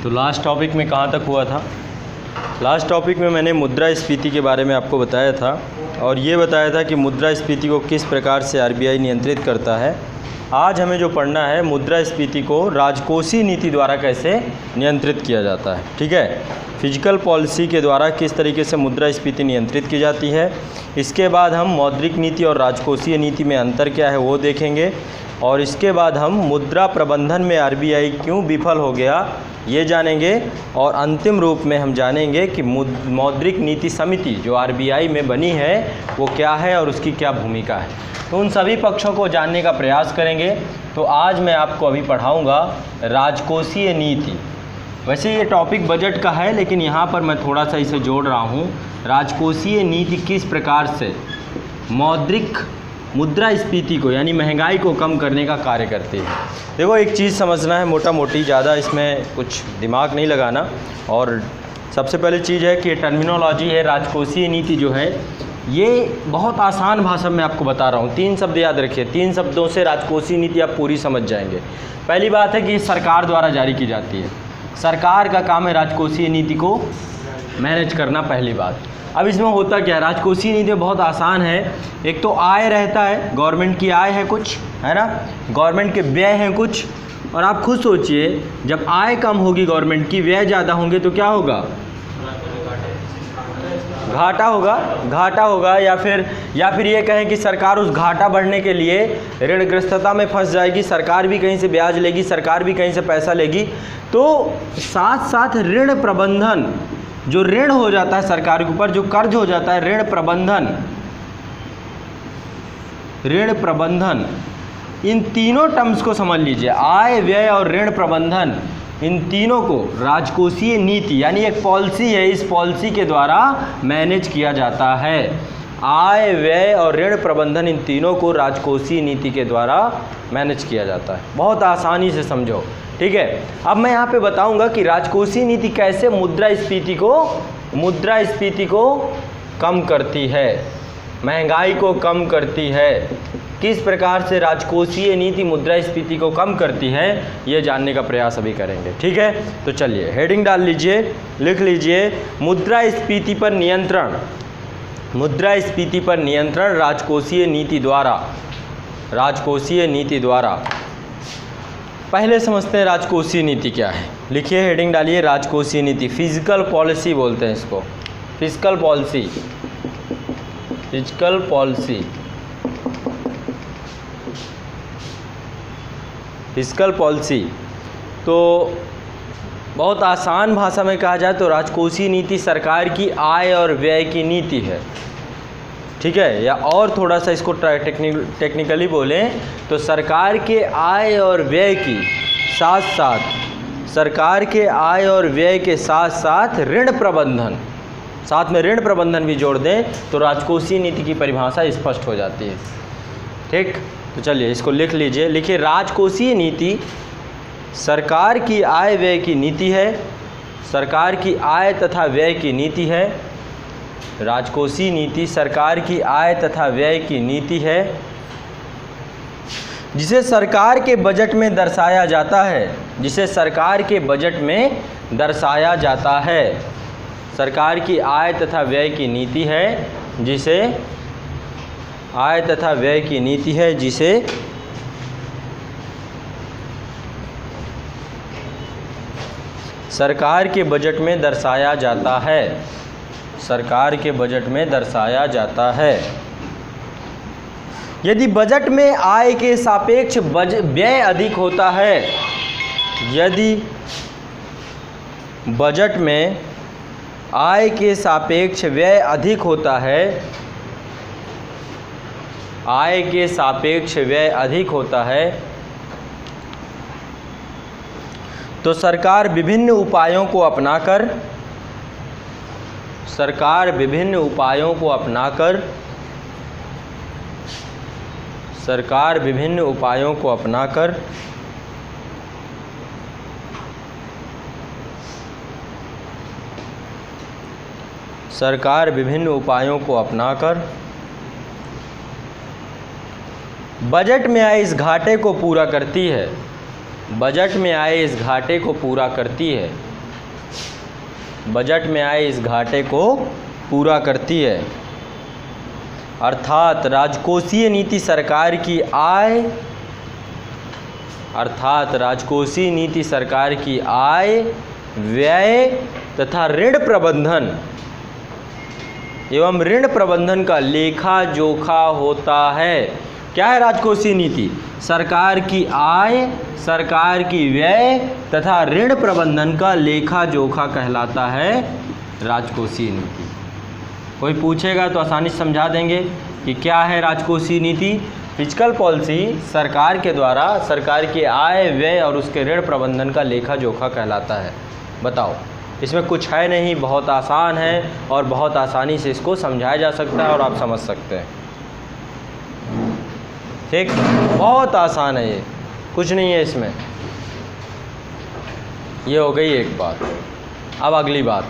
तो last topic में कहाँ तक हुआ था? लास्ट टॉपिक में मैंने मुद्रास्फीति के बारे में आपको बताया था और ये बताया था कि मुद्रास्फीति को किस प्रकार से आरबीआई नियंत्रित करता है। आज हमें जो पढ़ना है मुद्रास्फीति को राजकोषीय नीति द्वारा कैसे नियंत्रित किया जाता है। ठीक है, फिजिकल पॉलिसी के द्वारा किस तरीके से मुद्रास्फीति नियंत्रित की जाती है। इसके बाद हम मौद्रिक नीति और राजकोषीय नीति में अंतर क्या है वो देखेंगे और इसके बाद हम मुद्रा प्रबंधन में आरबीआई क्यों विफल हो गया ये जानेंगे और अंतिम रूप में हम जानेंगे कि मौद्रिक नीति समिति जो आरबीआई में बनी है वो क्या है और उसकी क्या भूमिका है। तो उन सभी पक्षों को जानने का प्रयास करेंगे। तो आज मैं आपको अभी पढ़ाऊंगा राजकोषीय नीति। वैसे ये टॉपिक बजट का है लेकिन यहाँ पर मैं थोड़ा सा इसे जोड़ रहा हूँ। राजकोषीय नीति किस प्रकार से मुद्रास्फीति को यानी महंगाई को कम करने का कार्य करती है। देखो एक चीज़ समझना है मोटा मोटी, ज़्यादा इसमें कुछ दिमाग नहीं लगाना। और सबसे पहले चीज़ है कि टर्मिनोलॉजी है राजकोषीय नीति जो है ये बहुत आसान भाषा में आपको बता रहा हूँ। 3 शब्द याद रखिए, 3 शब्दों से राजकोषीय नीति आप पूरी समझ जाएंगे। पहली बात है कि सरकार द्वारा जारी की जाती है। सरकार का काम है राजकोषीय नीति को मैनेज करना, पहली बात। अब इसमें होता क्या है, राजकोषीय नीति बहुत आसान है। एक तो आय रहता है, गवर्नमेंट की आय है कुछ, है ना, गवर्नमेंट के व्यय हैं कुछ। और आप खुद सोचिए जब आय कम होगी गवर्नमेंट की, व्यय ज़्यादा होंगे तो क्या होगा, घाटा होगा। या फिर ये कहें कि सरकार उस घाटा बढ़ने के लिए ऋणग्रस्तता में फंस जाएगी। सरकार भी कहीं से ब्याज लेगी, सरकार भी कहीं से पैसा लेगी। तो साथ साथ ऋण प्रबंधन, जो ऋण हो जाता है सरकार के ऊपर, जो कर्ज हो जाता है, ऋण प्रबंधन, इन तीनों टर्म्स को समझ लीजिए। आय, व्यय और ऋण प्रबंधन, इन तीनों को राजकोषीय नीति यानी एक पॉलिसी है, इस पॉलिसी के द्वारा मैनेज किया जाता है। आय, व्यय और ऋण प्रबंधन, इन तीनों को राजकोषीय नीति के द्वारा मैनेज किया जाता है। बहुत आसानी से समझो, ठीक है। अब मैं यहाँ पे बताऊंगा कि राजकोषीय नीति कैसे मुद्रास्फीति को कम करती है, महंगाई को कम करती है। किस प्रकार से राजकोषीय नीति मुद्रास्फीति को कम करती है ये जानने का प्रयास अभी करेंगे। ठीक है, तो चलिए हेडिंग डाल लीजिए, लिख लीजिए मुद्रास्फीति पर नियंत्रण। मुद्रास्फीति पर नियंत्रण राजकोषीय नीति द्वारा। पहले समझते हैं राजकोषीय नीति क्या है। लिखिए, हेडिंग डालिए राजकोषीय नीति। फिजिकल पॉलिसी बोलते हैं इसको, फिजिकल पॉलिसी। तो बहुत आसान भाषा में कहा जाए तो राजकोषीय नीति सरकार की आय और व्यय की नीति है। ठीक है, या और थोड़ा सा इसको टेक्निकली बोलें तो सरकार के आय और व्यय की साथ साथ ऋण प्रबंधन, साथ में ऋण प्रबंधन भी जोड़ दें तो राजकोषीय नीति की परिभाषा स्पष्ट हो जाती है। ठीक, तो चलिए इसको लिख लीजिए। लिखिए, राजकोषीय नीति सरकार की आय व्यय की नीति है, सरकार की आय तथा व्यय की नीति है। राजकोषीय नीति सरकार की आय तथा व्यय की नीति है जिसे सरकार के बजट में दर्शाया जाता है, सरकार की आय तथा व्यय की नीति है जिसे सरकार के बजट में दर्शाया जाता है। यदि बजट में आय के सापेक्ष व्यय अधिक होता है, यदि बजट में आय के सापेक्ष व्यय अधिक होता है, तो सरकार विभिन्न उपायों को अपनाकर बजट में आए इस घाटे को पूरा करती है। बजट में आए इस घाटे को पूरा करती है। अर्थात राजकोषीय नीति सरकार की आय व्यय तथा ऋण प्रबंधन एवं ऋण प्रबंधन का लेखा जोखा होता है। क्या है राजकोषीय नीति? सरकार की आय, सरकार की व्यय तथा ऋण प्रबंधन का लेखा जोखा कहलाता है राजकोषीय नीति। कोई पूछेगा तो आसानी से समझा देंगे कि क्या है राजकोषीय नीति। फिजिकल पॉलिसी सरकार के द्वारा सरकार की आय, व्यय और उसके ऋण प्रबंधन का लेखा जोखा कहलाता है। बताओ, इसमें कुछ है नहीं, बहुत आसान है और बहुत आसानी से इसको समझाया जा सकता है और आप समझ सकते हैं। ठीक, बहुत आसान है, ये कुछ नहीं है इसमें। ये हो गई एक बात। अब अगली बात,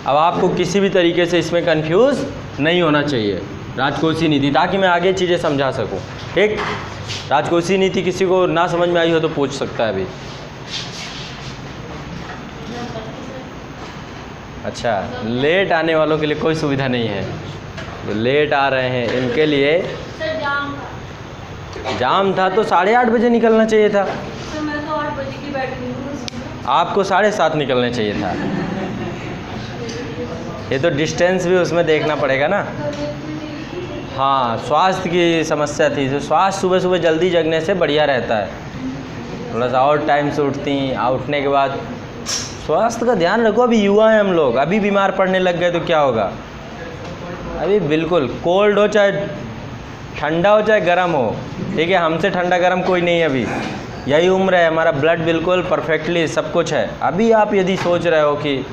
अब आपको किसी भी तरीके से इसमें कंफ्यूज नहीं होना चाहिए राजकोषीय नीति, ताकि मैं आगे चीज़ें समझा सकूं। ठीक, राजकोषीय नीति किसी को ना समझ में आई हो तो पूछ सकता है अभी। अच्छा, लेट आने वालों के लिए कोई सुविधा नहीं है। जो लेट आ रहे हैं इनके लिए जाम था तो 8:30 बजे निकलना चाहिए था। मैं तो 8 बजे की बैठी हूँ। आपको 7:30 निकलना चाहिए था। ये तो डिस्टेंस भी उसमें देखना पड़ेगा ना। हाँ, स्वास्थ्य की समस्या थी, तो स्वास्थ्य सुबह सुबह जल्दी जगने से बढ़िया रहता है। थोड़ा सा और टाइम से उठती, उठने के बाद स्वास्थ्य का ध्यान रखो। अभी युवा हैं हम लोग, अभी बीमार पड़ने लग गए तो क्या होगा। अभी बिल्कुल कोल्ड हो, चाहे ठंडा हो चाहे गर्म हो, ठीक है, हमसे ठंडा गर्म कोई नहीं है। अभी यही उम्र है, हमारा ब्लड बिल्कुल परफेक्टली सब कुछ है। अभी आप यदि सोच रहे हो कि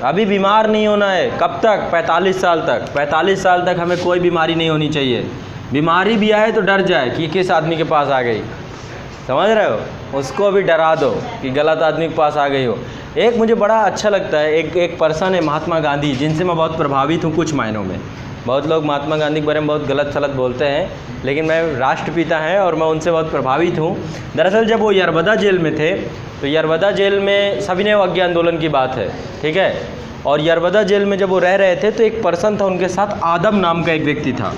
अभी बीमार नहीं होना है, कब तक? 45 साल तक। 45 साल तक हमें कोई बीमारी नहीं होनी चाहिए। बीमारी भी आए तो डर जाए कि किस आदमी के पास आ गई, समझ रहे हो, उसको भी डरा दो कि गलत आदमी के पास आ गई हो। एक मुझे बड़ा अच्छा लगता है, एक पर्सन है महात्मा गांधी, जिनसे मैं बहुत प्रभावित हूँ कुछ मायनों में। बहुत लोग महात्मा गांधी के बारे में बहुत गलत सलत बोलते हैं, लेकिन मैं राष्ट्रपिता हैं और मैं उनसे बहुत प्रभावित हूँ। दरअसल जब वो यरबदा जेल में थे, तो यरबदा जेल में सविनय अवज्ञा आंदोलन की बात है, ठीक है, और यरबदा जेल में जब वो रह रहे थे तो एक पर्सन था उनके साथ, आदम नाम का एक व्यक्ति था।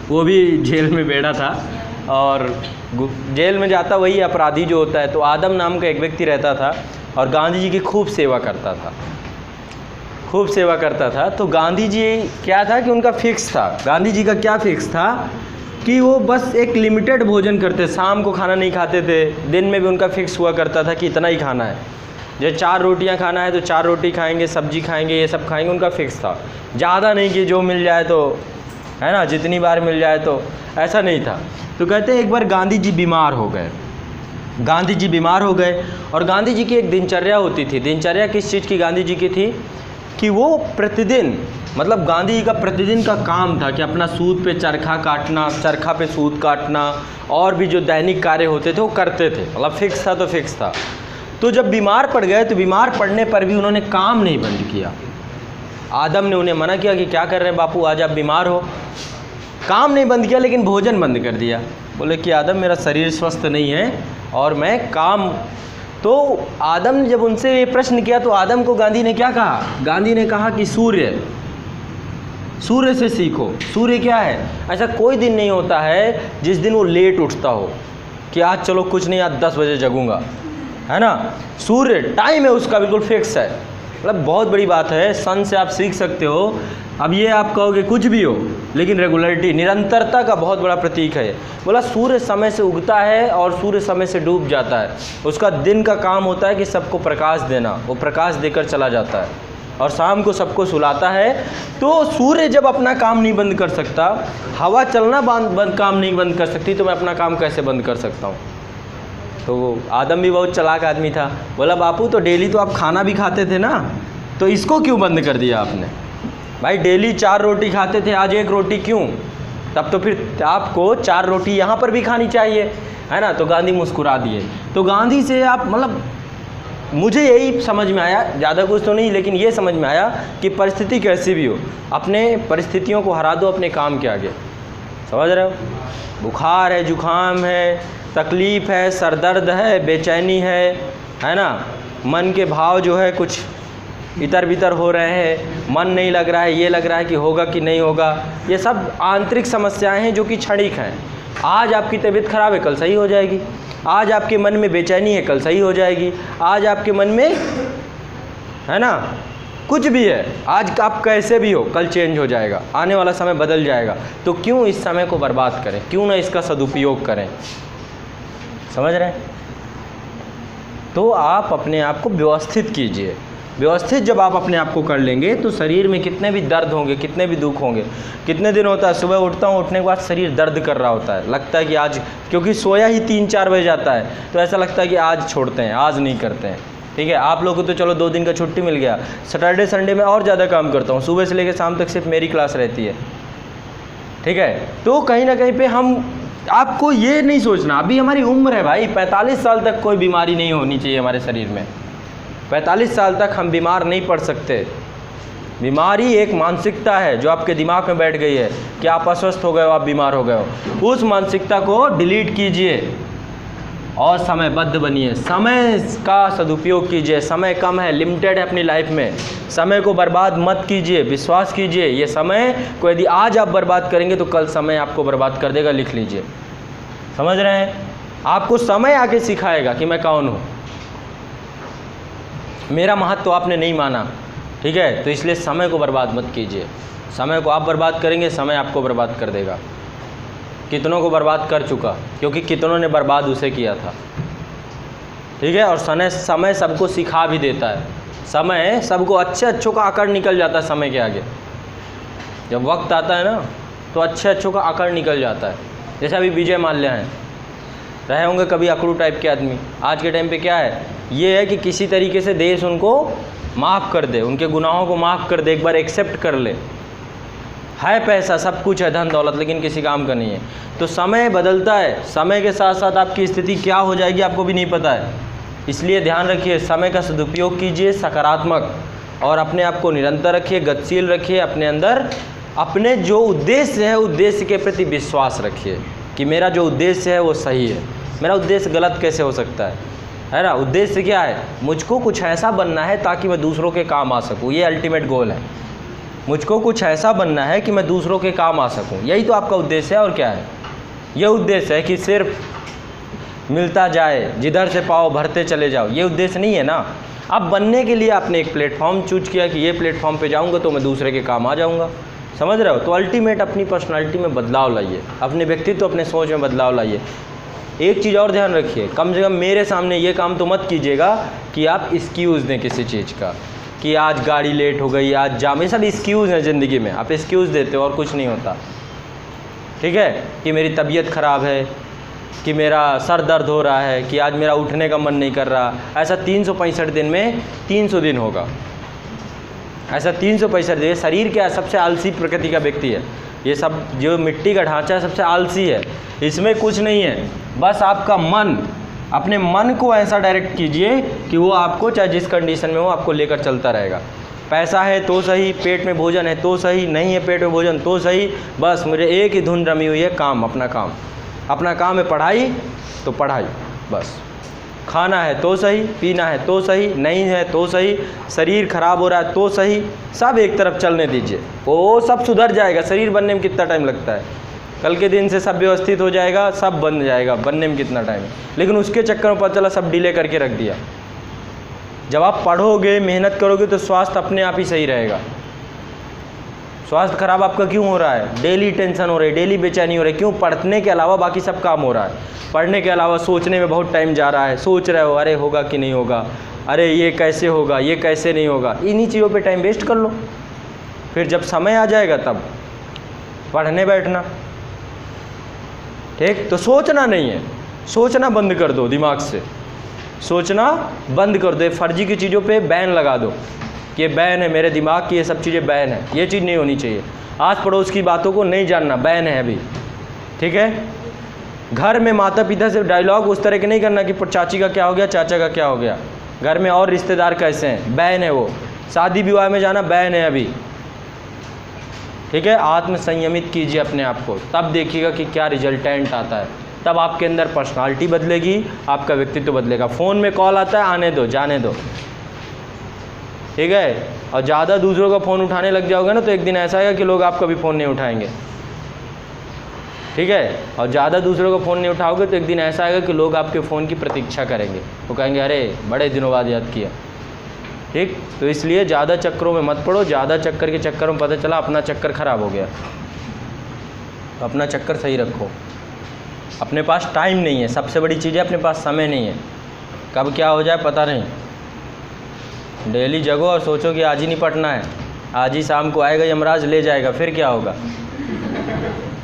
वो भी जेल में बैठा था और जेल में जाता वही अपराधी जो होता है, तो आदम नाम का एक व्यक्ति रहता था और गांधी जी की खूब सेवा करता था, खूब सेवा करता था। तो गांधी जी क्या था कि उनका फिक्स था, गांधी जी का क्या फिक्स था कि वो बस एक लिमिटेड भोजन करते, शाम को खाना नहीं खाते थे, दिन में भी उनका फिक्स हुआ करता था कि इतना ही खाना है। जो 4 रोटियां खाना है तो 4 रोटी खाएंगे, सब्जी खाएंगे, ये सब खाएंगे, उनका फिक्स था। ज़्यादा नहीं कि जो मिल जाए तो, है ना, जितनी बार मिल जाए तो, ऐसा नहीं था। तो कहते हैं एक बार गांधी जी बीमार हो गए, गांधी जी बीमार हो गए और गांधी जी की एक दिनचर्या होती थी। दिनचर्या किस चीज़ की गांधी जी की थी कि वो प्रतिदिन, मतलब गांधी जी का प्रतिदिन का काम था कि अपना सूद पे चरखा काटना, चरखा पे सूद काटना और भी जो दैनिक कार्य होते थे वो करते थे, मतलब फिक्स था तो फिक्स था। तो जब बीमार पड़ गए तो बीमार पड़ने पर भी उन्होंने काम नहीं बंद किया। आदम ने उन्हें मना किया कि क्या कर रहे हैं बापू, आज आप बीमार हो। काम नहीं बंद किया लेकिन भोजन बंद कर दिया। बोले कि आदम मेरा शरीर स्वस्थ नहीं है और मैं काम। तो आदम ने जब उनसे ये प्रश्न किया तो आदम को गांधी ने क्या कहा? गांधी ने कहा कि सूर्य से सीखो। सूर्य क्या है? ऐसा कोई दिन नहीं होता है जिस दिन वो लेट उठता हो कि आज चलो कुछ नहीं, आज 10 बजे जगूंगा, है ना। सूर्य टाइम है उसका, बिल्कुल फिक्स है। मतलब बहुत बड़ी बात है, सन से आप सीख सकते हो। अब ये आप कहोगे कुछ भी हो, लेकिन रेगुलरिटी, निरंतरता का बहुत बड़ा प्रतीक है। बोला सूर्य समय से उगता है और सूर्य समय से डूब जाता है। उसका दिन का काम होता है कि सबको प्रकाश देना, वो प्रकाश देकर चला जाता है और शाम को सबको सुलाता है। तो सूर्य जब अपना काम नहीं बंद कर सकता, हवा चलना काम नहीं बंद कर सकती, तो मैं अपना काम कैसे बंद कर सकता हूँ? तो वो आदम भी बहुत चालाक आदमी था। बोला बापू तो डेली तो आप खाना भी खाते थे ना, तो इसको क्यों बंद कर दिया आपने? भाई डेली 4 रोटी खाते थे, आज 1 रोटी क्यों? तब तो फिर आपको 4 रोटी यहाँ पर भी खानी चाहिए, है ना। तो गांधी मुस्कुरा दिए। तो गांधी से आप, मतलब मुझे यही समझ में आया, ज़्यादा कुछ तो नहीं, लेकिन ये समझ में आया कि परिस्थिति कैसी भी हो, अपने परिस्थितियों को हरा दो अपने काम के आगे। समझ रहे हो? बुखार है, जुखाम है, तकलीफ़ है, सर दर्द है, बेचैनी है ना, मन के भाव जो है कुछ इतर बितर हो रहे हैं, मन नहीं लग रहा है, ये लग रहा है कि होगा कि नहीं होगा, ये सब आंतरिक समस्याएं हैं जो कि क्षणिक हैं। आज आपकी तबीयत खराब है, कल सही हो जाएगी। आज आपके मन में बेचैनी है, कल सही हो जाएगी। आज आपके मन में है ना कुछ भी है, आज आप कैसे भी हो, कल चेंज हो जाएगा, आने वाला समय बदल जाएगा। तो क्यों इस समय को बर्बाद करें, क्यों ना इसका सदुपयोग करें। समझ रहे हैं? तो आप अपने आप को व्यवस्थित कीजिए। व्यवस्थित जब आप अपने आप को कर लेंगे तो शरीर में कितने भी दर्द होंगे, कितने भी दुख होंगे। कितने दिन होता है सुबह उठता हूँ, उठने के बाद शरीर दर्द कर रहा होता है, लगता है कि आज, क्योंकि सोया ही 3-4 बजे जाता है, तो ऐसा लगता है कि आज छोड़ते हैं, आज नहीं करते हैं। ठीक है, आप लोगों को तो चलो 2 दिन का छुट्टी मिल गया। सैटरडे संडे में और ज़्यादा काम करता हूँ, सुबह से लेकर शाम तक सिर्फ मेरी क्लास रहती है। ठीक है, तो कहीं ना कहीं पे हम, आपको ये नहीं सोचना, अभी हमारी उम्र है भाई, 45 साल तक कोई बीमारी नहीं होनी चाहिए हमारे शरीर में। 45 साल तक हम बीमार नहीं पड़ सकते। बीमारी एक मानसिकता है जो आपके दिमाग में बैठ गई है कि आप अस्वस्थ हो गए हो, आप बीमार हो गए हो। उस मानसिकता को डिलीट कीजिए और समयबद्ध बनिए, समय का सदुपयोग कीजिए। समय कम है, लिमिटेड है अपनी लाइफ में, समय को बर्बाद मत कीजिए। विश्वास कीजिए, ये समय को यदि आज आप बर्बाद करेंगे तो कल समय आपको बर्बाद कर देगा। लिख लीजिए। समझ रहे हैं? आपको समय आके सिखाएगा कि मैं कौन हूँ। मेरा महत्व आपने नहीं माना, ठीक है, तो इसलिए समय को बर्बाद मत कीजिए। समय को आप बर्बाद करेंगे, समय आपको बर्बाद कर देगा। कितनों को बर्बाद कर चुका, क्योंकि कितनों ने बर्बाद उसे किया था। ठीक है, और समय सबको सिखा भी देता है। समय सबको अच्छों का आकड़ निकल जाता है समय के आगे। जब वक्त आता है ना तो अच्छों का आकड़ निकल जाता है। जैसे अभी विजय माल्या हैं, रहे होंगे कभी अकड़ू टाइप के आदमी। आज के टाइम पे क्या है, ये है कि किसी तरीके से देश उनको माफ़ कर दे, उनके गुनाहों को माफ़ कर दे, एक बार एक्सेप्ट कर ले। है पैसा, सब कुछ है, धन दौलत, लेकिन किसी काम का नहीं है। तो समय बदलता है, समय के साथ साथ आपकी स्थिति क्या हो जाएगी आपको भी नहीं पता है। इसलिए ध्यान रखिए, समय का सदुपयोग कीजिए सकारात्मक, और अपने आप को निरंतर रखिए, गतिशील रखिए। अपने अंदर अपने जो उद्देश्य है, उद्देश्य के प्रति विश्वास रखिए कि मेरा जो उद्देश्य है वो सही है। मेरा उद्देश्य गलत कैसे हो सकता है ना? उद्देश्य क्या है? मुझको कुछ ऐसा बनना है ताकि मैं दूसरों के काम आ सकूँ, ये अल्टीमेट गोल है। मुझको कुछ ऐसा बनना है कि मैं दूसरों के काम आ सकूं, यही तो आपका उद्देश्य है। और क्या है? ये उद्देश्य है कि सिर्फ मिलता जाए, जिधर से पाओ भरते चले जाओ, ये उद्देश्य नहीं है ना। अब बनने के लिए आपने एक प्लेटफॉर्म चूज किया कि ये प्लेटफॉर्म पे जाऊंगा तो मैं दूसरे के काम आ जाऊंगा। समझ रहे हो? तो अल्टीमेट अपनी पर्सनालिटी में बदलाव लाइए, अपने व्यक्तित्व, अपने सोच में बदलाव लाइए। एक चीज़ और ध्यान रखिए, कम से कम मेरे सामने ये काम तो मत कीजिएगा कि आप एक्सक्यूज़ दें किसी चीज़ का, कि आज गाड़ी लेट हो गई, आज जाम, ये सब एक्सक्यूज़ हैं ज़िंदगी में। आप एक्सक्यूज़ देते हो और कुछ नहीं होता। ठीक है, कि मेरी तबीयत ख़राब है, कि मेरा सर दर्द हो रहा है, कि आज मेरा उठने का मन नहीं कर रहा। ऐसा 365 दिन में 300 दिन होगा। ऐसा 365 दिन। शरीर क्या है? सबसे आलसी प्रकृति का व्यक्ति है। ये सब जो मिट्टी का ढांचा है सबसे आलसी है, इसमें कुछ नहीं है। बस आपका मन, अपने मन को ऐसा डायरेक्ट कीजिए कि वो आपको चाहे जिस कंडीशन में हो आपको लेकर चलता रहेगा। पैसा है तो सही, पेट में भोजन है तो सही, नहीं है पेट में भोजन तो सही, बस मुझे एक ही धुन रमी हुई है, काम, अपना काम। अपना काम है पढ़ाई तो पढ़ाई, बस। खाना है तो सही, पीना है तो सही, नहीं है तो सही, शरीर खराब हो रहा है तो सही, सब एक तरफ चलने दीजिए। वो सब सुधर जाएगा। शरीर बनने में कितना टाइम लगता है? कल के दिन से सब व्यवस्थित हो जाएगा, सब बन जाएगा। बनने में कितना टाइम है? लेकिन उसके चक्कर में पता चला सब डिले करके रख दिया। जब आप पढ़ोगे, मेहनत करोगे तो स्वास्थ्य अपने आप ही सही रहेगा। स्वास्थ्य खराब आपका क्यों हो रहा है? डेली टेंशन हो रही है, डेली बेचैनी हो रही है। क्यों? पढ़ने के अलावा बाकी सब काम हो रहा है। पढ़ने के अलावा सोचने में बहुत टाइम जा रहा है। सोच रहे हो, अरे होगा कि नहीं होगा, अरे ये कैसे होगा, ये कैसे नहीं होगा। इन्हीं चीज़ों पे टाइम वेस्ट कर लो। फिर जब समय आ जाएगा तब पढ़ने बैठना। ठीक? तो सोचना नहीं है, सोचना बंद कर दो दिमाग से। सोचना बंद कर दो। फर्जी की चीज़ों पे बैन लगा दो कि ये बैन है, मेरे दिमाग की ये सब चीज़ें बैन है। ये चीज़ नहीं होनी चाहिए। आस पड़ोस की बातों को नहीं जानना, बैन है अभी। ठीक है? घर में माता पिता से डायलॉग उस तरह के नहीं करना कि चाची का क्या हो गया, चाचा का क्या हो गया, घर में और रिश्तेदार कैसे हैं, बैन है वो। शादी विवाह में जाना बैन है अभी। ठीक है? आत्म संयमित कीजिए अपने आप को, तब देखिएगा कि क्या रिजल्टेंट आता है। तब आपके अंदर पर्सनालिटी बदलेगी, आपका व्यक्तित्व बदलेगा। फ़ोन में कॉल आता है, आने दो, जाने दो, ठीक है। और ज़्यादा दूसरों का फ़ोन उठाने लग जाओगे ना तो एक दिन ऐसा आएगा कि लोग आपका भी फ़ोन नहीं उठाएंगे, ठीक है। और ज़्यादा दूसरों का फ़ोन नहीं उठाओगे तो एक दिन ऐसा आएगा कि लोग आपके फ़ोन की प्रतीक्षा करेंगे, वो कहेंगे अरे बड़े दिनों बाद याद किया, ठीक। तो इसलिए ज़्यादा चक्करों में मत पड़ो। ज़्यादा चक्कर के चक्कर में पता चला अपना चक्कर ख़राब हो गया, तो अपना चक्कर सही रखो। अपने पास टाइम नहीं है, सबसे बड़ी चीज़ है अपने पास समय नहीं है, कब क्या हो जाए पता नहीं। डेली जगो और सोचो कि आज ही निपटना है, आज ही शाम को आएगा यमराज ले जाएगा, फिर क्या होगा।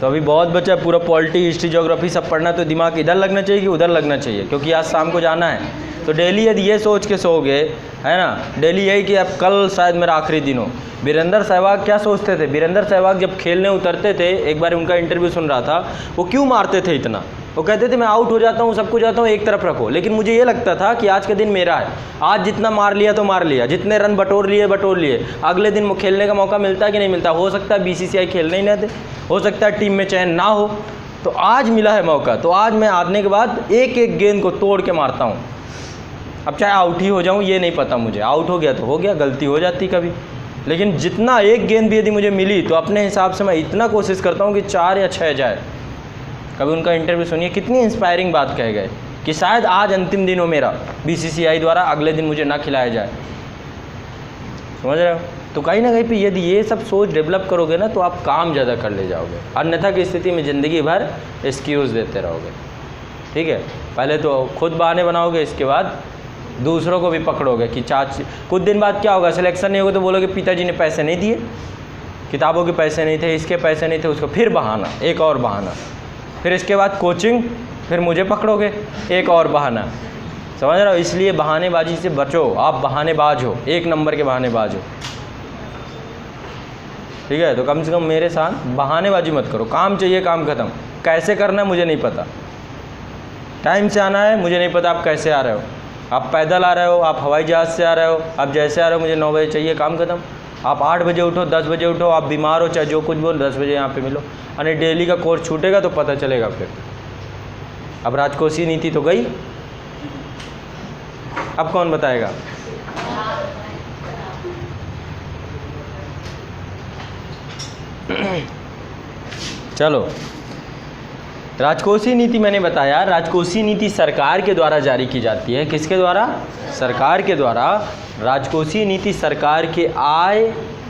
तो अभी बहुत बचा है, पूरा पॉलिटी, हिस्ट्री, ज्योग्राफी सब पढ़ना, तो दिमाग इधर लगना चाहिए कि उधर लगना चाहिए, क्योंकि आज शाम को जाना है। तो डेली यदि ये सोच के सोओगे, है ना, डेली यही कि अब कल शायद मेरा आखिरी दिन हो। वीरेंद्र सहवाग क्या सोचते थे? वीरेंद्र सहवाग जब खेलने उतरते थे, एक बार उनका इंटरव्यू सुन रहा था, वो क्यों मारते थे इतना? वो कहते थे मैं आउट हो जाता हूँ, सब कुछ जाता हूँ, एक तरफ रखो, लेकिन मुझे ये लगता था कि आज का दिन मेरा है, आज जितना मार लिया तो मार लिया, जितने रन बटोर लिए, अगले दिन खेलने का मौका मिलता है कि नहीं मिलता। हो सकता है BCCI खेलने ही ना दे, हो सकता है टीम में चयन ना हो, तो आज मिला है मौका, तो आज मैं आने के बाद एक एक गेंद को तोड़ के मारता हूँ। अब चाहे आउट ही हो जाऊँ ये नहीं पता मुझे, आउट हो गया तो हो गया, गलती हो जाती कभी, लेकिन जितना एक गेंद भी यदि मुझे मिली तो अपने हिसाब से मैं इतना कोशिश करता हूँ कि 4 या 6 जाए। कभी उनका इंटरव्यू सुनिए, कितनी इंस्पायरिंग बात कहे गए कि शायद आज अंतिम दिन हो मेरा BCCI द्वारा, अगले दिन मुझे ना खिलाया जाए। समझ रहे हो? तो कहीं ना कहीं पे यदि ये सब सोच डेवलप करोगे ना तो आप काम ज़्यादा कर ले जाओगे, अन्यथा की स्थिति में ज़िंदगी भर एक्सक्यूज़ देते रहोगे, ठीक है। पहले तो खुद बहाने बनाओगे, इसके बाद दूसरों को भी पकड़ोगे कि चाची, कुछ दिन बाद क्या होगा, सिलेक्शन नहीं होगा तो बोलोगे पिताजी ने पैसे नहीं दिए, किताबों के पैसे नहीं थे, इसके पैसे नहीं थे, उसको फिर बहाना, एक और बहाना, फिर इसके बाद कोचिंग, फिर मुझे पकड़ोगे, एक और बहाना। समझ रहे हो? इसलिए बहानेबाजी से बचो, आप बहानेबाज हो, 1 नंबर के बहानेबाज हो, ठीक है। तो कम से कम मेरे साथ बहानेबाजी मत करो, काम चाहिए, काम ख़त्म। कैसे करना है मुझे नहीं पता, टाइम से आना है मुझे नहीं पता आप कैसे आ रहे हो, आप पैदल आ रहे हो, आप हवाई जहाज़ से आ रहे हो, आप जैसे आ रहे हो, मुझे 9 बजे चाहिए, काम ख़त्म। आप 8 बजे उठो, 10 बजे उठो, आप बीमार हो चाहे जो कुछ बोल, 10 बजे यहाँ पे मिलो। अरे डेली का कोर्स छूटेगा तो पता चलेगा फिर। अब राजकोषीय नीति तो गई, अब कौन बताएगा? चलो, राजकोषीय नीति मैंने बताया, राजकोषीय नीति सरकार के द्वारा जारी की जाती है। किसके द्वारा? सरकार के द्वारा। राजकोषीय नीति सरकार के आय,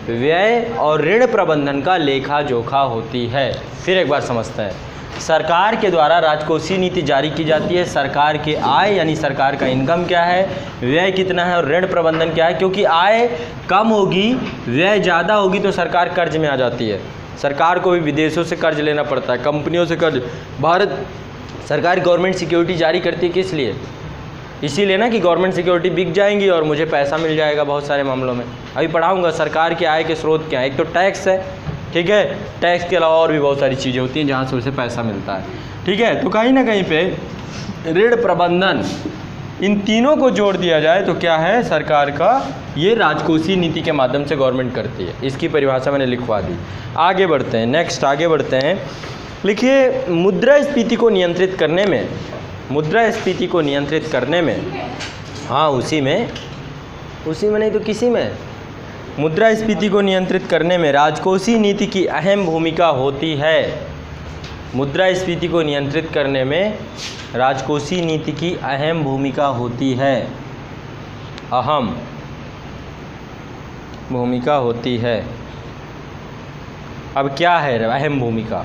व्यय और ऋण प्रबंधन का लेखा जोखा होती है। फिर एक बार समझते हैं, सरकार के द्वारा राजकोषीय नीति जारी की जाती है। सरकार के आय यानी सरकार का इनकम क्या है, व्यय कितना है और ऋण प्रबंधन क्या है, क्योंकि आय कम होगी, व्यय ज़्यादा होगी तो सरकार कर्ज में आ जाती है। सरकार को भी विदेशों से कर्ज लेना पड़ता है, कंपनियों से कर्ज। भारत सरकार गवर्नमेंट सिक्योरिटी जारी करती है किस लिए? इसीलिए ना कि गवर्नमेंट सिक्योरिटी बिक जाएंगी और मुझे पैसा मिल जाएगा बहुत सारे मामलों में। अभी पढ़ाऊंगा सरकार के आय के स्रोत क्या है। एक तो टैक्स है, ठीक है, टैक्स के अलावा और भी बहुत सारी चीज़ें होती हैं जहाँ से उसे पैसा मिलता है, ठीक है। तो कहीं ना कहीं पे ऋण प्रबंधन, इन तीनों को जोड़ दिया जाए तो क्या है, सरकार का ये राजकोषीय नीति के माध्यम से गवर्नमेंट करती है। इसकी परिभाषा मैंने लिखवा दी। आगे बढ़ते हैं, नेक्स्ट आगे बढ़ते हैं। लिखिए, मुद्रास्फीति को नियंत्रित करने में, मुद्रास्फीति को नियंत्रित करने में, हाँ उसी में नहीं तो किसी में, मुद्रास्फीति को नियंत्रित करने में राजकोषीय नीति की अहम भूमिका होती है। मुद्रास्फीति को नियंत्रित करने में राजकोषीय नीति की अहम भूमिका होती है, अहम भूमिका होती है। अब क्या है अहम भूमिका?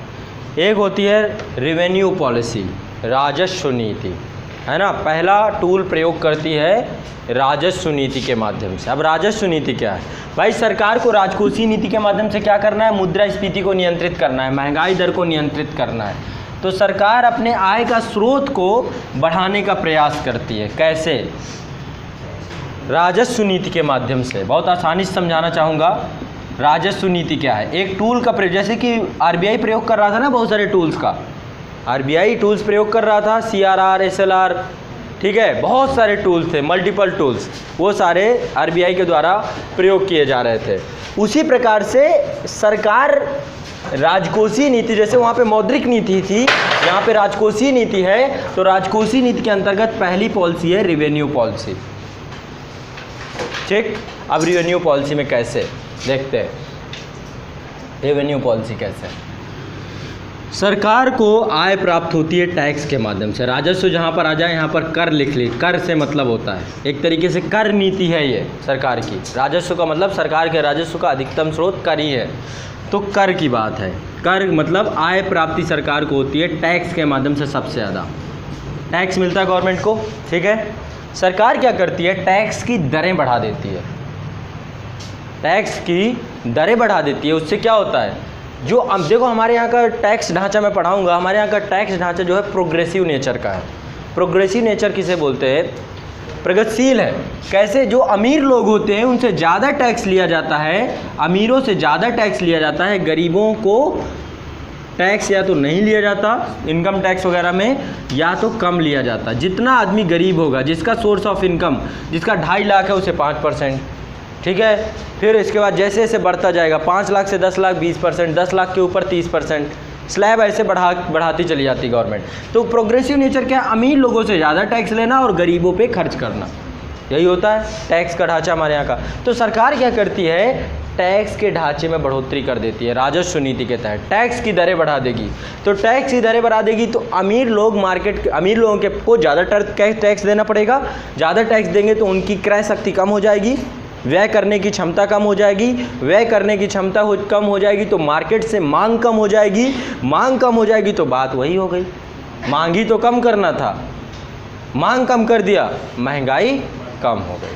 एक होती है रेवेन्यू पॉलिसी, राजस्व नीति, है ना। पहला टूल प्रयोग करती है राजस्व नीति के माध्यम से। अब राजस्व नीति क्या है भाई? सरकार को राजकोषीय नीति के माध्यम से क्या करना है? मुद्रास्फीति को नियंत्रित करना है, महंगाई दर को नियंत्रित करना है। तो सरकार अपने आय का स्रोत को बढ़ाने का प्रयास करती है। कैसे? राजस्व नीति के माध्यम से। बहुत आसानी से समझाना चाहूँगा। राजस्व नीति क्या है? एक टूल का प्रयोग, जैसे कि RBI प्रयोग कर रहा था ना बहुत सारे टूल्स का, RBI टूल्स प्रयोग कर रहा था, CRR, SLR, ठीक है, बहुत सारे टूल्स थे, मल्टीपल टूल्स, वो सारे RBI के द्वारा प्रयोग किए जा रहे थे। उसी प्रकार से सरकार राजकोषीय नीति, जैसे वहाँ पे मौद्रिक नीति थी, यहाँ पे राजकोषीय नीति है, तो राजकोषीय नीति के अंतर्गत पहली पॉलिसी है रिवेन्यू पॉलिसी। ठीक, अब रिवेन्यू पॉलिसी में कैसे देखते हैं, रेवेन्यू पॉलिसी कैसे है। सरकार को आय प्राप्त होती है टैक्स के माध्यम से, राजस्व जहाँ पर आ जाए यहाँ पर कर लिख ली, कर से मतलब होता है, एक तरीके से कर नीति है ये सरकार की। राजस्व का मतलब सरकार के राजस्व का अधिकतम स्रोत कर ही है, तो कर की बात है। कर मतलब आय प्राप्ति सरकार को होती है टैक्स के माध्यम से, सबसे ज़्यादा टैक्स मिलता है गवर्नमेंट को। ठीक है, सरकार क्या करती है, टैक्स की दरें बढ़ा देती है, टैक्स की दरें बढ़ा देती है। उससे क्या होता है, जो अब देखो हमारे यहाँ का टैक्स ढांचा मैं पढ़ाऊँगा, हमारे यहाँ का टैक्स ढांचा जो है प्रोग्रेसिव नेचर का है। प्रोग्रेसिव नेचर किसे बोलते हैं, प्रगतिशील है। कैसे, जो अमीर लोग होते हैं उनसे ज़्यादा टैक्स लिया जाता है, अमीरों से ज़्यादा टैक्स लिया जाता है, गरीबों को टैक्स या तो नहीं लिया जाता इनकम टैक्स वगैरह में, या तो कम लिया जाता। जितना आदमी गरीब होगा, जिसका सोर्स ऑफ इनकम, जिसका 2.5 लाख है, उसे 5%। ठीक है, फिर इसके बाद जैसे जैसे बढ़ता जाएगा, 5 लाख से 10 लाख 20%, 10 लाख के ऊपर 30%, स्लैब ऐसे बढ़ाती चली जाती गवर्नमेंट। तो प्रोग्रेसिव नेचर क्या है, अमीर लोगों से ज़्यादा टैक्स लेना और गरीबों पे खर्च करना, यही होता है टैक्स का ढांचा हमारे यहाँ का। तो सरकार क्या करती है, टैक्स के ढांचे में बढ़ोतरी कर देती है, राजस्व नीति के तहत टैक्स की दरें बढ़ा देगी। तो टैक्स की दरें बढ़ा देगी तो अमीर लोग अमीर लोगों के को ज़्यादा टैक्स देना पड़ेगा, ज़्यादा टैक्स देंगे तो उनकी क्रय शक्ति कम हो जाएगी, व्यय करने की क्षमता कम हो जाएगी, व्यय करने की क्षमता कम हो जाएगी तो मार्केट से मांग कम हो जाएगी, मांग कम हो जाएगी तो बात वही हो गई, मांग ही तो कम करना था, मांग कम कर दिया, महंगाई कम हो गई।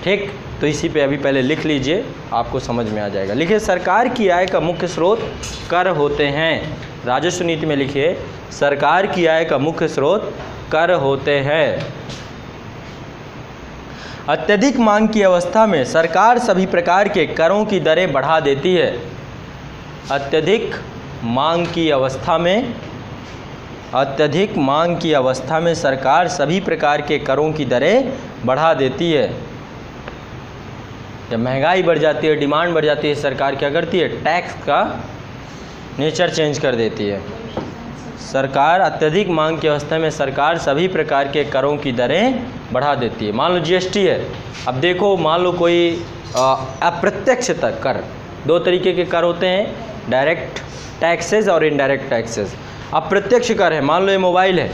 ठीक, तो इसी पे अभी पहले लिख लीजिए, आपको समझ में आ जाएगा। लिखिए, सरकार की आय का मुख्य स्रोत कर होते हैं। राजस्व नीति में लिखिए, सरकार की आय का मुख्य स्रोत कर होते हैं। अत्यधिक मांग की अवस्था में सरकार सभी प्रकार के करों की दरें बढ़ा देती है। अत्यधिक मांग की अवस्था में, अत्यधिक मांग की अवस्था में सरकार सभी प्रकार के करों की दरें बढ़ा देती है। जब महंगाई बढ़ जाती है, डिमांड बढ़ जाती है, सरकार क्या करती है, टैक्स का नेचर चेंज कर देती है। सरकार अत्यधिक मांग की अवस्था में सरकार सभी प्रकार के करों की दरें बढ़ा देती है। मान लो जीएसटी है, अब देखो मान लो कोई अप्रत्यक्ष कर, 2 तरीके के कर होते हैं, डायरेक्ट टैक्सेस और इनडायरेक्ट टैक्सेस। अप्रत्यक्ष कर है, मान लो ये मोबाइल है,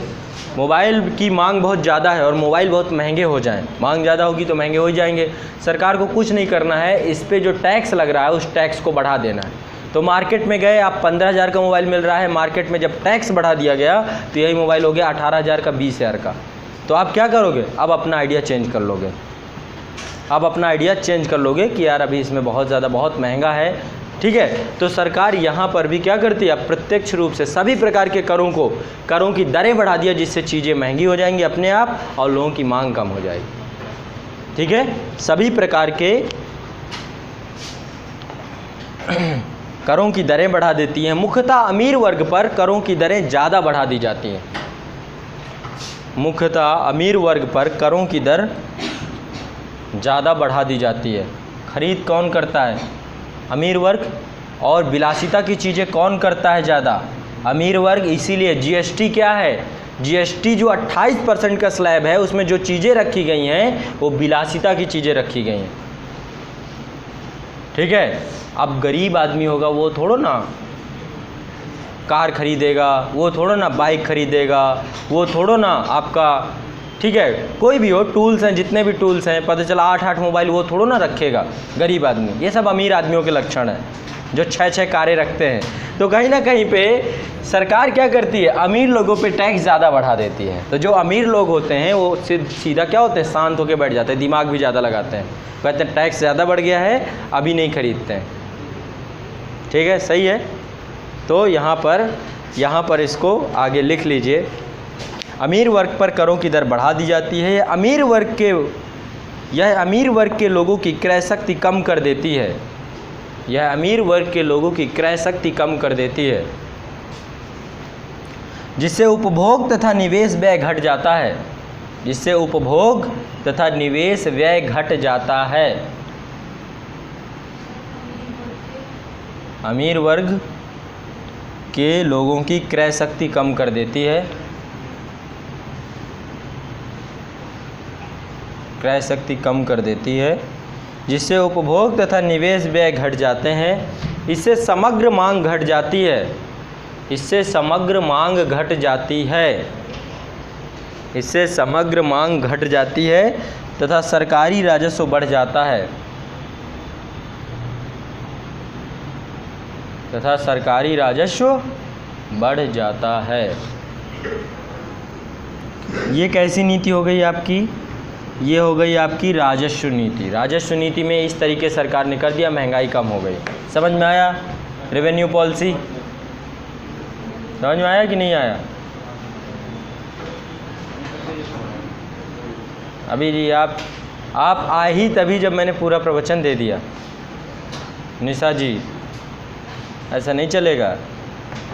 मोबाइल की मांग बहुत ज़्यादा है और मोबाइल बहुत महंगे हो जाएं, मांग ज़्यादा होगी तो महंगे हो ही जाएंगे। सरकार को कुछ नहीं करना है, इस पे जो टैक्स लग रहा है उस टैक्स को बढ़ा देना है। तो मार्केट में गए, आप 15,000 का मोबाइल मिल रहा है, मार्केट में जब टैक्स बढ़ा दिया गया तो यही मोबाइल हो गया 18,000 का, 20,000 का। तो आप क्या करोगे, अब अपना आइडिया चेंज कर लोगे, अब अपना आइडिया चेंज कर लोगे कि यार अभी इसमें बहुत ज़्यादा बहुत महंगा है। ठीक है, तो सरकार यहाँ पर भी क्या करती है, अप्रत्यक्ष रूप से सभी प्रकार के करों की दरें बढ़ा दिया, जिससे चीज़ें महंगी हो जाएंगी अपने आप और लोगों की मांग कम हो जाएगी। ठीक है, सभी प्रकार के करों की दरें बढ़ा देती हैं। मुख्यतः अमीर वर्ग पर करों की दरें ज़्यादा बढ़ा दी जाती हैं। मुख्यतः अमीर वर्ग पर करों की दर ज़्यादा बढ़ा दी जाती है। खरीद कौन करता है, अमीर वर्ग, और विलासिता की चीज़ें कौन करता है ज़्यादा, अमीर वर्ग। इसीलिए जीएसटी क्या है, जीएसटी जो 28% का स्लैब है उसमें जो चीज़ें रखी गई हैं वो विलासिता की चीज़ें रखी गई हैं। ठीक है, अब गरीब आदमी होगा वो थोड़ो ना कार खरीदेगा, वो थोड़ो ना बाइक खरीदेगा, वो थोड़ो ना आपका, ठीक है, कोई भी हो, टूल्स हैं, जितने भी टूल्स हैं, पता चला 8 मोबाइल, वो थोड़ो ना रखेगा गरीब आदमी। ये सब अमीर आदमियों के लक्षण हैं जो 6 कारें रखते हैं। तो कहीं ना कहीं पे सरकार क्या करती है, अमीर लोगों पे टैक्स ज़्यादा बढ़ा देती है। तो जो अमीर लोग होते हैं वो सीधा क्या होते हैं, शांत होकर बैठ जाते हैं, दिमाग भी ज़्यादा लगाते हैं, कहते हैं टैक्स ज़्यादा बढ़ गया है, अभी नहीं खरीदते हैं। ठीक है, सही है। तो यहाँ पर इसको आगे लिख लीजिए, अमीर वर्ग पर करों की दर बढ़ा दी जाती है। यह अमीर वर्ग के लोगों की क्रय शक्ति कम कर देती है। यह अमीर वर्ग के लोगों की क्रय शक्ति कम कर देती है, जिससे उपभोग तथा निवेश व्यय घट जाता है। जिससे उपभोग तथा निवेश व्यय घट जाता है। अमीर वर्ग के लोगों की क्रय शक्ति कम कर देती है, क्रय शक्ति कम कर देती है, जिससे उपभोग तथा निवेश व्यय घट जाते हैं। इससे समग्र मांग घट जाती है, इससे समग्र मांग घट जाती है, इससे समग्र मांग घट जाती है तथा सरकारी राजस्व बढ़ जाता है, तथा सरकारी राजस्व बढ़ जाता है। ये कैसी नीति हो गई आपकी? ये हो गई आपकी राजस्व नीति। राजस्व नीति में इस तरीके सरकार ने कर दिया, महंगाई कम हो गई। समझ में आया? रेवेन्यू पॉलिसी समझ में आया कि नहीं आया? अभी जी आप आए ही तभी जब मैंने पूरा प्रवचन दे दिया। निशा जी ऐसा नहीं चलेगा।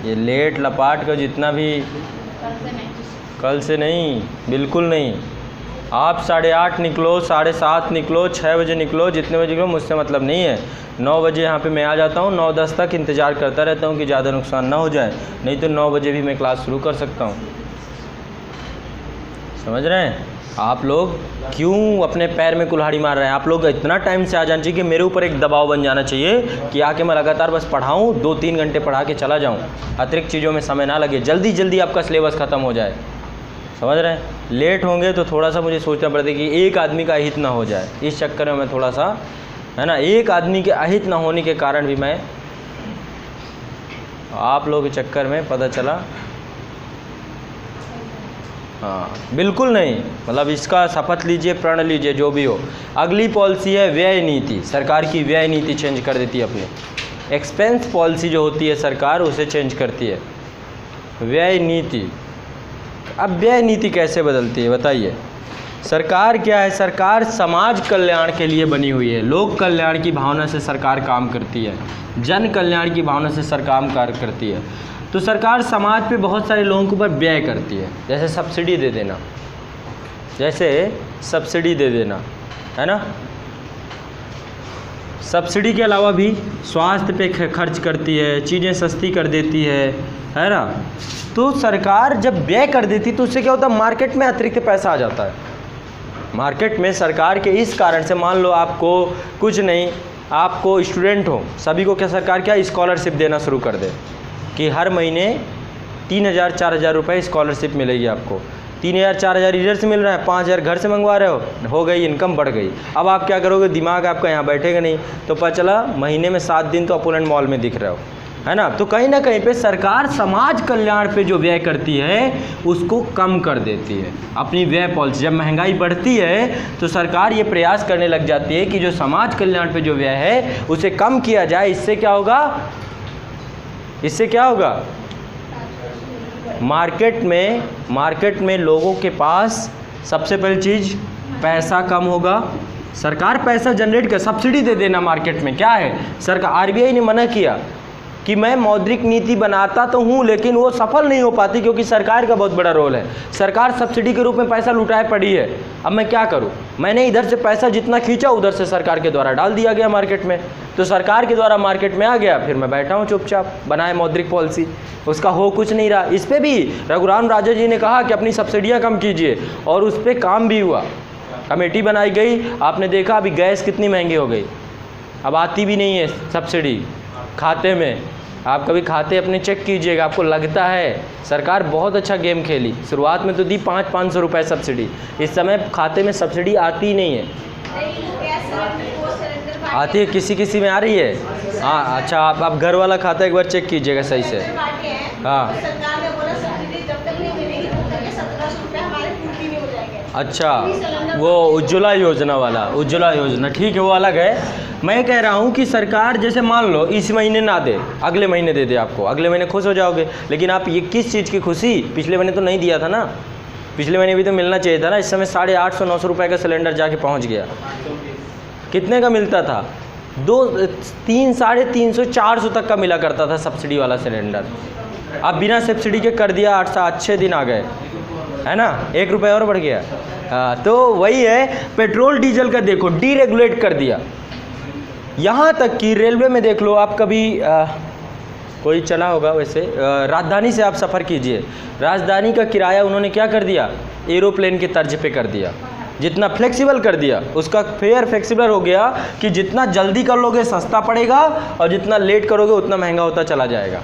ये लेट लपाट का जितना भी कल से नहीं, बिल्कुल नहीं। आप 8:30 निकलो, 7:30 निकलो, 6 बजे निकलो, जितने बजे निकलो, मुझसे मतलब नहीं है। 9 बजे यहाँ पे मैं आ जाता हूँ, 9-10 तक इंतज़ार करता रहता हूँ कि ज़्यादा नुकसान ना हो जाए, नहीं तो 9 बजे भी मैं क्लास शुरू कर सकता हूँ। समझ रहे हैं? आप लोग क्यों अपने पैर में कुल्हाड़ी मार रहे हैं? आप लोग इतना टाइम से आ जाना चाहिए कि मेरे ऊपर एक दबाव बन जाना चाहिए कि आके मैं लगातार बस पढ़ाऊँ, 2-3 घंटे पढ़ा के चला जाऊँ, अतिरिक्त चीज़ों में समय ना लगे, जल्दी जल्दी आपका सिलेबस ख़त्म हो जाए। समझ रहे हैं? लेट होंगे तो थोड़ा सा मुझे सोचना पड़ता है कि एक आदमी का अहित ना हो जाए, इस चक्कर में मैं थोड़ा सा, है ना, एक आदमी के अहित ना होने के कारण भी मैं आप लोगों के चक्कर में पता चला। हाँ बिल्कुल नहीं, मतलब इसका शपथ लीजिए, प्रण लीजिए, जो भी हो। अगली पॉलिसी है व्यय नीति। सरकार की व्यय नीति चेंज कर देती है अपनी। एक्सपेंस पॉलिसी जो होती है सरकार उसे चेंज करती है। व्यय नीति, अब व्यय नीति कैसे बदलती है बताइए? सरकार क्या है? सरकार समाज कल्याण के लिए बनी हुई है। लोक कल्याण की भावना से सरकार काम करती है, जन कल्याण की भावना से सरकार कार्य करती है। तो सरकार समाज पे बहुत सारे लोगों के ऊपर व्यय करती है, जैसे सब्सिडी दे देना, जैसे सब्सिडी दे देना, है ना। सब्सिडी के अलावा भी स्वास्थ्य पे खर्च करती है, चीज़ें सस्ती कर देती है ना। तो सरकार जब व्यय कर देती तो उससे क्या होता है? मार्केट में अतिरिक्त पैसा आ जाता है। मार्केट में सरकार के इस कारण से, मान लो आपको कुछ नहीं, आपको स्टूडेंट हो, सभी को क्या सरकार क्या स्कॉलरशिप देना शुरू कर दे कि हर महीने 3,000-4,000 रुपये स्कॉलरशिप मिलेगी आपको। 3,000-4,000 इधर से मिल रहा है, 5,000 घर से मंगवा रहे हो गई, इनकम बढ़ गई। अब आप क्या करोगे? दिमाग आपका यहाँ बैठेगा नहीं, तो पता चला महीने में 7 दिन तो अपोलेंट मॉल में दिख रहे हो, है ना। तो कहीं ना कहीं पे सरकार समाज कल्याण पे जो व्यय करती है उसको कम कर देती है अपनी व्यय पॉलिसी। जब महंगाई बढ़ती है तो सरकार ये प्रयास करने लग जाती है कि जो समाज कल्याण पे जो व्यय है उसे कम किया जाए। इससे क्या होगा? इससे क्या होगा? मार्केट में लोगों के पास सबसे पहली चीज़ पैसा कम होगा। सरकार पैसा जनरेट कर, सब्सिडी दे देना मार्केट में। क्या है? सरकार, आरबीआई ने मना किया कि मैं मौद्रिक नीति बनाता तो हूँ लेकिन वो सफल नहीं हो पाती, क्योंकि सरकार का बहुत बड़ा रोल है। सरकार सब्सिडी के रूप में पैसा लुटाए पड़ी है। अब मैं क्या करूँ? मैंने इधर से पैसा जितना खींचा उधर से सरकार के द्वारा डाल दिया गया मार्केट में, तो सरकार के द्वारा मार्केट में आ गया, फिर मैं बैठा हूँ चुपचाप, बनाए मौद्रिक पॉलिसी, उसका हो कुछ नहीं रहा। इस पर भी रघुराम राजा जी ने कहा कि अपनी सब्सिडियाँ कम कीजिए, और उस पर काम भी हुआ, कमेटी बनाई गई। आपने देखा अभी गैस कितनी महंगी हो गई, अब आती भी नहीं है सब्सिडी खाते में। आप कभी खाते अपने चेक कीजिएगा, आपको लगता है सरकार बहुत अच्छा गेम खेली। शुरुआत में तो दी 500-500 रुपये सब्सिडी, इस समय खाते में सब्सिडी आती ही नहीं है। आती है, किसी में आ रही है। हाँ अच्छा, आप घर वाला खाता एक बार चेक कीजिएगा सही से। हाँ अच्छा, वो उज्ज्वला योजना वाला, उज्ज्वला योजना ठीक है, वो अलग है। मैं कह रहा हूँ कि सरकार जैसे मान लो इस महीने ना दे, अगले महीने दे दे आपको, अगले महीने खुश हो जाओगे। लेकिन आप ये किस चीज़ की खुशी? पिछले महीने तो नहीं दिया था ना, पिछले महीने भी तो मिलना चाहिए था ना। इस समय 850-900 रुपये का सिलेंडर जाके पहुँच गया। कितने का मिलता था? 300, 350, 400 तक का मिला करता था सब्सिडी वाला सिलेंडर। अब बिना सब्सिडी के कर दिया 8 दिन आ गए, है ना, 1 रुपये और बढ़ गया। हाँ, तो वही है, पेट्रोल डीजल का देखो डीरेगुलेट कर दिया, यहाँ तक कि रेलवे में देख लो, आप कभी कोई चला होगा वैसे, राजधानी से आप सफ़र कीजिए, राजधानी का किराया उन्होंने क्या कर दिया, एरोप्लेन के तर्ज पे कर दिया, जितना फ्लेक्सिबल कर दिया, उसका फेयर फ्लेक्सिबल हो गया कि जितना जल्दी कर लोगे सस्ता पड़ेगा और जितना लेट करोगे उतना महंगा होता चला जाएगा।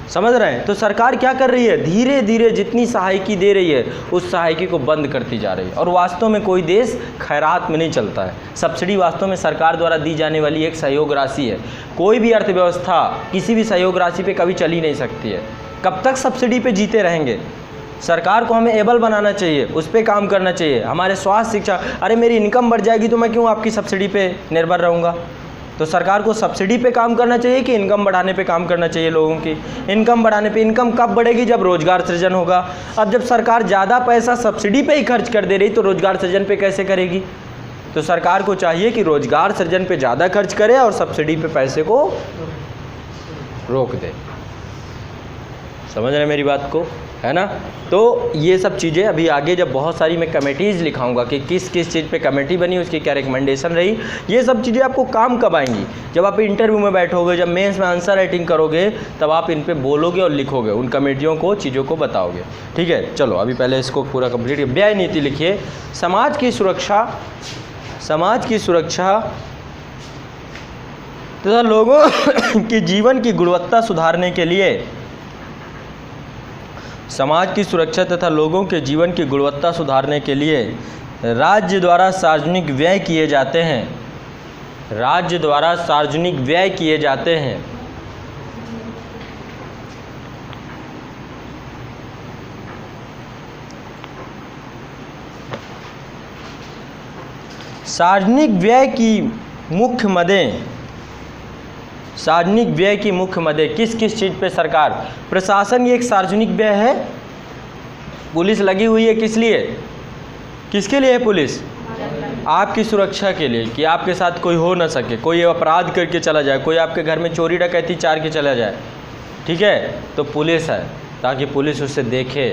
समझ रहे हैं? तो सरकार क्या कर रही है, धीरे धीरे जितनी सहायकी दे रही है उस सहायकी को बंद करती जा रही है। और वास्तव में कोई देश खैरात में नहीं चलता है। सब्सिडी वास्तव में सरकार द्वारा दी जाने वाली एक सहयोग राशि है। कोई भी अर्थव्यवस्था किसी भी सहयोग राशि पे कभी चल ही नहीं सकती है। कब तक सब्सिडी पे जीते रहेंगे? सरकार को हमें एबल बनाना चाहिए, उस पर काम करना चाहिए। हमारे स्वास्थ्य, शिक्षा, अरे मेरी इनकम बढ़ जाएगी तो मैं क्यों आपकी सब्सिडी पे निर्भर रहूँगा? तो सरकार को सब्सिडी पे काम करना चाहिए कि इनकम बढ़ाने पे काम करना चाहिए लोगों की? इनकम बढ़ाने पे। इनकम कब बढ़ेगी? जब रोजगार सृजन होगा। अब जब सरकार ज़्यादा पैसा सब्सिडी पे ही खर्च कर दे रही तो रोजगार सृजन पे कैसे करेगी? तो सरकार को चाहिए कि रोजगार सृजन पे ज़्यादा खर्च करे और सब्सिडी पे पैसे को रोक दे। समझ रहे मेरी बात को, है ना? तो ये सब चीज़ें अभी आगे जब बहुत सारी मैं कमेटीज़ लिखाऊंगा कि किस किस चीज़ पे कमेटी बनी, उसकी क्या रिकमेंडेशन रही, ये सब चीज़ें आपको काम कब आएंगी? जब आप इंटरव्यू में बैठोगे, जब मेंस में आंसर राइटिंग करोगे, तब आप इन पे बोलोगे और लिखोगे, उन कमेटियों को, चीज़ों को बताओगे। ठीक है, चलो अभी पहले इसको पूरा कंप्लीट। व्यय नीति लिखिए। समाज की सुरक्षा तथा लोगों की जीवन की गुणवत्ता सुधारने के लिए, समाज की सुरक्षा तथा लोगों के जीवन की गुणवत्ता सुधारने के लिए राज्य द्वारा सार्वजनिक व्यय किए जाते हैं। राज्य द्वारा सार्वजनिक व्यय किए जाते हैं। सार्वजनिक व्यय की मुख्य मदें, सार्वजनिक व्यय की मुख्य मदें किस किस चीज़ पे सरकार? प्रशासन ये एक सार्वजनिक व्यय है। पुलिस लगी हुई है किस लिए? किसके लिए है पुलिस? आपकी सुरक्षा के लिए, कि आपके साथ कोई हो ना सके, कोई अपराध करके चला जाए, कोई आपके घर में चोरी डकैती चार के चला जाए। ठीक है, तो पुलिस है ताकि पुलिस उससे देखे,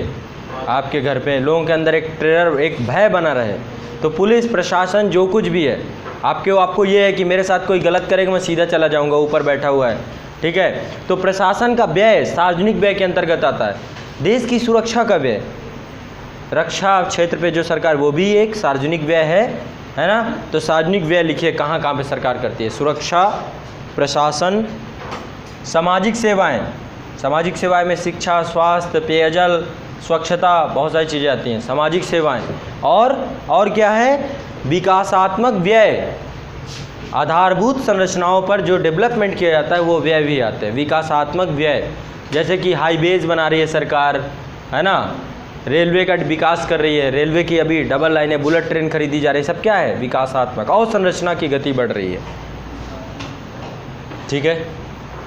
आपके घर पे लोगों के अंदर एक टेरर, एक भय बना रहे। तो पुलिस प्रशासन जो कुछ भी है, आपको ये है कि मेरे साथ कोई गलत करेगा मैं सीधा चला जाऊंगा, ऊपर बैठा हुआ है। ठीक है, तो प्रशासन का व्यय सार्वजनिक व्यय के अंतर्गत आता है। देश की सुरक्षा का व्यय, रक्षा क्षेत्र पे जो सरकार, वो भी एक सार्वजनिक व्यय है ना? तो सार्वजनिक व्यय लिखिए कहाँ कहाँ पे सरकार करती है। सुरक्षा, प्रशासन, सामाजिक सेवाएं, सामाजिक सेवाएं में शिक्षा, स्वास्थ्य, पेयजल, स्वच्छता, बहुत सारी चीज़ें आती हैं। सामाजिक सेवाएं और क्या है? विकासात्मक व्यय, आधारभूत संरचनाओं पर जो डेवलपमेंट किया जाता है वो व्यय भी आते हैं। विकासात्मक व्यय, जैसे कि हाईवेज बना रही है सरकार, है ना? रेलवे का विकास कर रही है, रेलवे की अभी डबल लाइनें, बुलेट ट्रेन खरीदी जा रही है, सब क्या है? विकासात्मक। और संरचना की गति बढ़ रही है। ठीक है,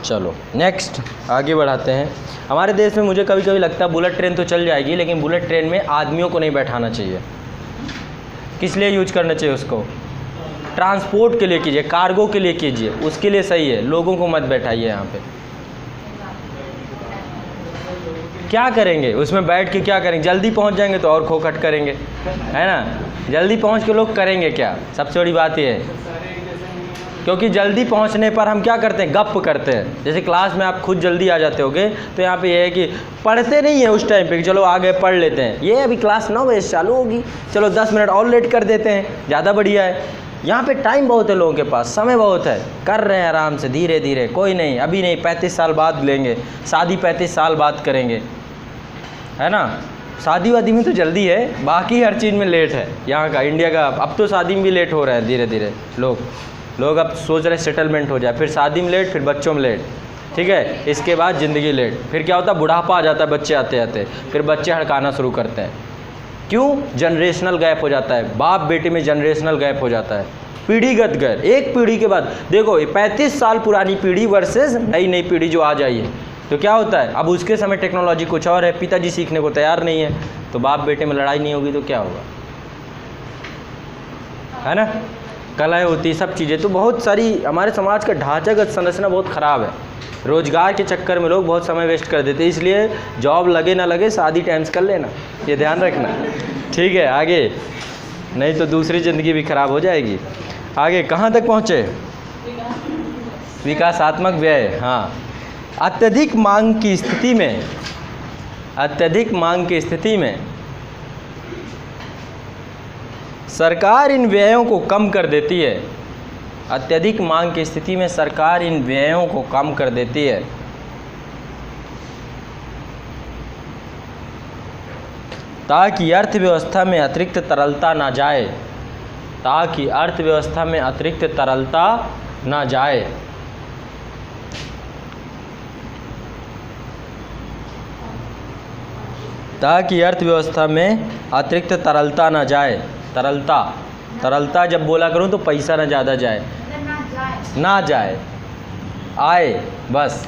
चलो नेक्स्ट आगे बढ़ाते हैं। हमारे देश में मुझे कभी कभी लगता है बुलेट ट्रेन तो चल जाएगी, लेकिन बुलेट ट्रेन में आदमियों को नहीं बैठाना चाहिए। किस लिए यूज करना चाहिए उसको? ट्रांसपोर्ट के लिए कीजिए, कार्गो के लिए कीजिए, उसके लिए सही है। लोगों को मत बैठाइए यहाँ पे। क्या करेंगे उसमें बैठ के? क्या करेंगे? जल्दी पहुँच जाएंगे तो और खोखट करेंगे, है ना? जल्दी पहुँच के लोग करेंगे क्या? सबसे बड़ी बात ये है, क्योंकि जल्दी पहुंचने पर हम क्या करते हैं? गप करते हैं। जैसे क्लास में आप खुद जल्दी आ जाते होगे, तो यहाँ पे ये है कि पढ़ते नहीं है उस टाइम पे, चलो आगे पढ़ लेते हैं। ये अभी क्लास 9 बजे चालू होगी, चलो 10 मिनट और लेट कर देते हैं, ज़्यादा बढ़िया है। यहाँ पे टाइम बहुत है लोगों के पास, समय बहुत है, कर रहे हैं आराम से, धीरे धीरे, कोई नहीं, अभी नहीं, 35 साल बाद लेंगे शादी, 35 साल बाद करेंगे, है ना? शादी वादी में तो जल्दी है, बाकी हर चीज़ में लेट है। यहाँ का, इंडिया का, अब तो शादी में भी लेट हो रहा है धीरे धीरे। लोग अब सोच रहे सेटलमेंट हो जाए, फिर शादी में लेट, फिर बच्चों में लेट। ठीक है, इसके बाद ज़िंदगी लेट, फिर क्या होता है? बुढ़ापा आ जाता है बच्चे आते आते, फिर बच्चे हड़काना शुरू करते हैं। क्यों? जनरेशनल गैप हो जाता है, बाप बेटे में जनरेशनल गैप हो जाता है, पीढ़ीगत गैप। एक पीढ़ी के बाद देखो, 35 साल पुरानी पीढ़ी वर्सेस नई पीढ़ी जो आ जाई है, तो क्या होता है? अब उसके समय टेक्नोलॉजी कुछ और है, पिताजी सीखने को तैयार नहीं है, तो बाप बेटे में लड़ाई नहीं होगी तो क्या होगा? है ना? कलाएँ होती, सब चीज़ें। तो बहुत सारी हमारे समाज का ढांचागत संरचना बहुत ख़राब है। रोज़गार के चक्कर में लोग बहुत समय वेस्ट कर देते हैं, इसलिए जॉब लगे ना लगे शादी टाइम से कर लेना, ये ध्यान रखना। ठीक है, आगे नहीं तो दूसरी ज़िंदगी भी ख़राब हो जाएगी। आगे कहाँ तक पहुँचे? विकासात्मक व्यय, हाँ। अत्यधिक मांग की स्थिति में, अत्यधिक मांग की स्थिति में सरकार इन व्ययों को कम कर देती है। अत्यधिक मांग की स्थिति में सरकार इन व्ययों को कम कर देती है। ताकि अर्थव्यवस्था में अतिरिक्त तरलता ना जाए, ताकि अर्थव्यवस्था में अतिरिक्त तरलता ना जाए। ताकि अर्थव्यवस्था में अतिरिक्त तरलता ना जाए। तरलता, तरलता जब बोला करूं तो पैसा ना ज़्यादा जाए, ना जाए, आए बस,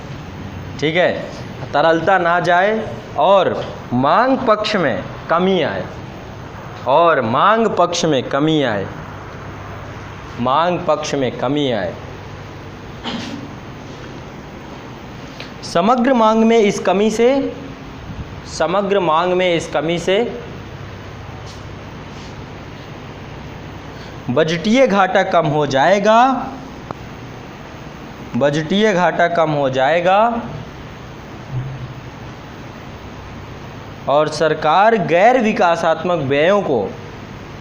ठीक है। तरलता ना जाए और मांग पक्ष में कमी आए, और मांग पक्ष में कमी आए, मांग पक्ष में कमी आए। समग्र मांग में इस कमी से, समग्र मांग में इस कमी से बजटीय घाटा कम हो जाएगा, बजटीय घाटा कम हो जाएगा और सरकार गैर विकासात्मक व्ययों को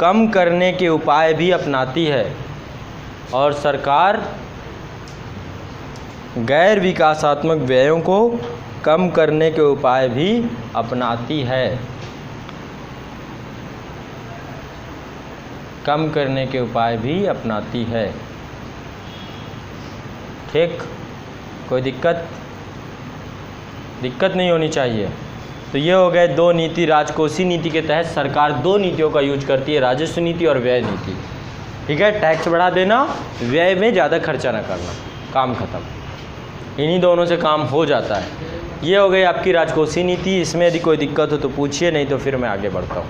कम करने के उपाय भी अपनाती है, और सरकार गैर विकासात्मक व्ययों को कम करने के उपाय भी अपनाती है, कम करने के उपाय भी अपनाती है। ठीक, कोई दिक्कत नहीं होनी चाहिए। तो ये हो गए दो नीति। राजकोषीय नीति के तहत सरकार दो नीतियों का यूज करती है, राजस्व नीति और व्यय नीति। ठीक है, टैक्स बढ़ा देना, व्यय में ज़्यादा खर्चा ना करना, काम खत्म। इन्हीं दोनों से काम हो जाता है। ये हो गई आपकी राजकोषीय नीति। इसमें यदि कोई दिक्कत हो तो पूछिए, नहीं तो फिर मैं आगे बढ़ता हूँ।